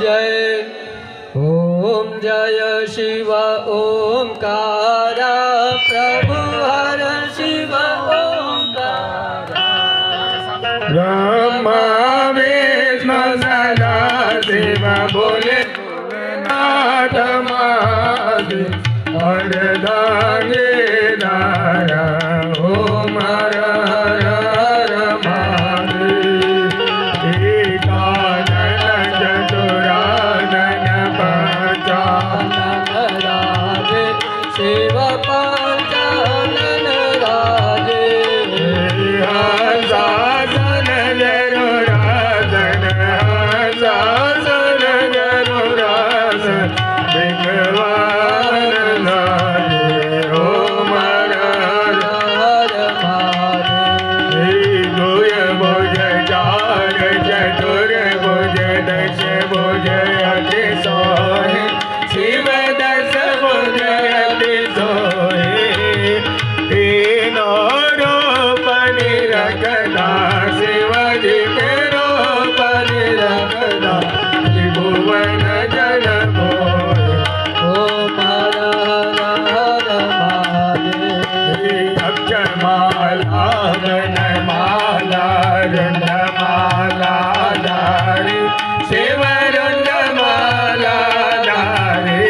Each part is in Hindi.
जय ओम जय शिव ओंकारा प्रभु हर शिव ओंकारा ब्रह्मा विष्णु सदा शिव बोले नाथ महादेव अर्धांगे नारा ओम हर हर हर महादेव एकानन चतुरानन पंचानन राजे शिव पंचानन राजे हंसासन जरुरासन हंसासन जरुरासन भगवान लागे ओम हर हर हर महादेव दुय भुज चार चतुर्भुज दश भुज अति सोहे शिव दश भुज अति सोहे तीनों रूप निरखता शिवजी के रूप निरखता त्रिभुवन जन मोहे ओम हर हर हर महादेव अक्षमाला गणमाला रुंडमाला धारी शिव रुंडमाला धारी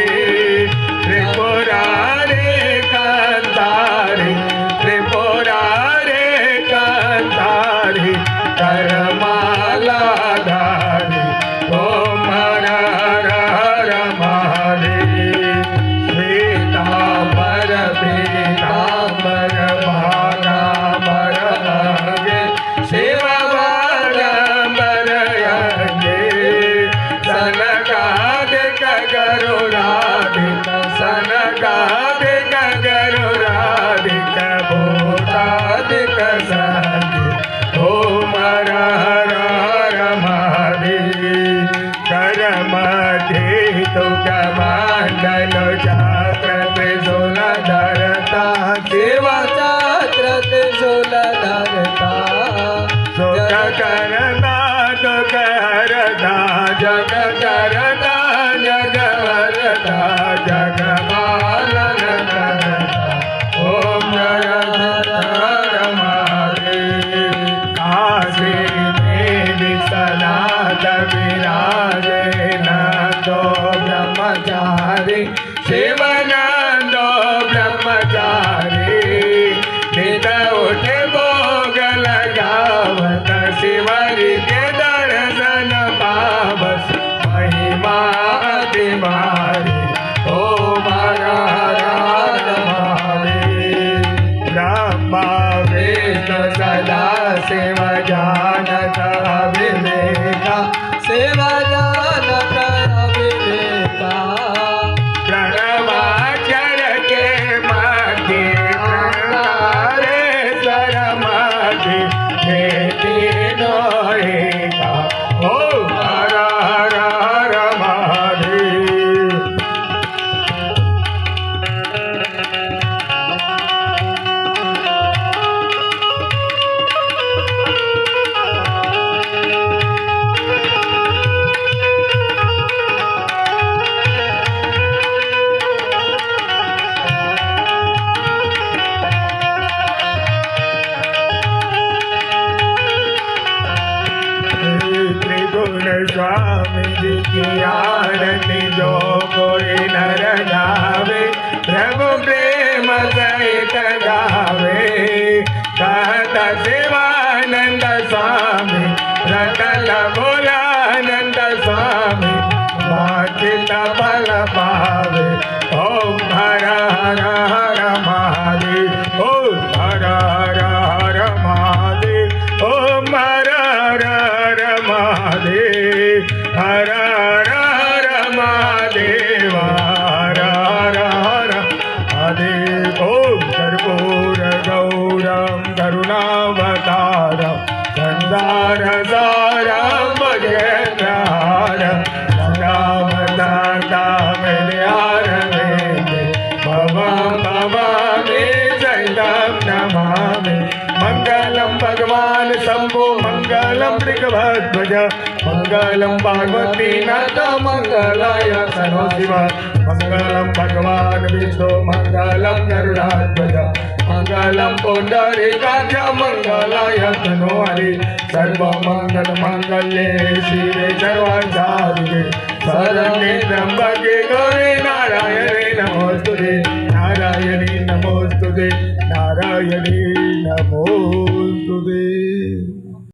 त्रिपुरारे कांतारी त्रिपुरारे कांतारी करमाला धारी ओम हर हर हर महादेव श्वेतांबर पीतांबर भागांबर अंगे शिव भागांबर अंगे सनकादिक गरुडादिक सनकादिक गरुडादिक भूतादिक संगे ओम हर हर हर महादेव करमध्ये तुकमांडल चाक्र त्रिशूल धरता शिवा चाक्र त्रिशूल धरता सुख करता दुख हरता जग करता जग हरता जग पालन करता ओम हर हर हर महादेव काशी में विश्वनाथ विराजे नंदो ब्रह्मचारी शिवनंदो ब्रह्मचारी नित उठे भोग लगावत शिवरी के दर्शन पावस महिमा अतिमारी ओम हर हर हर महादेव ब्रह्मा विष्णु सदा शिव जानत विवेका सेवा जानत विवेका प्रणवाक्षर के मध्य प्रणतारे स्वर मध्य हे तीनों एका ओम हर हर हर महादेव त्रिगुण स्वामी जी की आरती जो कोई नर गावे प्रभु प्रेम सहित गावे कहता शिवानंद स्वामी रतन भोलानंद स्वामी वाचित फल पावे ओम हर हर हर महादेव ओम हर हर हर महादेव ओम हर हर हर महादेव हर हर हर महादेव हर हर हर महादेव ओम कर्पूर गौरम करुणावतारम संदार सारम भजेन्द्रहारम रामदाता विद्यार वेदे भवं भवामि सहितं नमामि मंगलम भगवान शंभो मंगलम वृषभध्वज मङ्गलं पार्वतीनाथ मङ्गलाय तनो शिव मङ्गलं भगवान् विष्णु मङ्गलं गरुडाध्वज मङ्गलं पुण्डरीकाक्ष मङ्गलाय तनो हरि सर्वमङ्गलमाङ्गल्ये शिवे सर्वार्थसाधिके शरण्ये त्र्यम्बके गौरी नारायणे नमोस्तुते नारायणी नमोस्तुते नारायणी नमो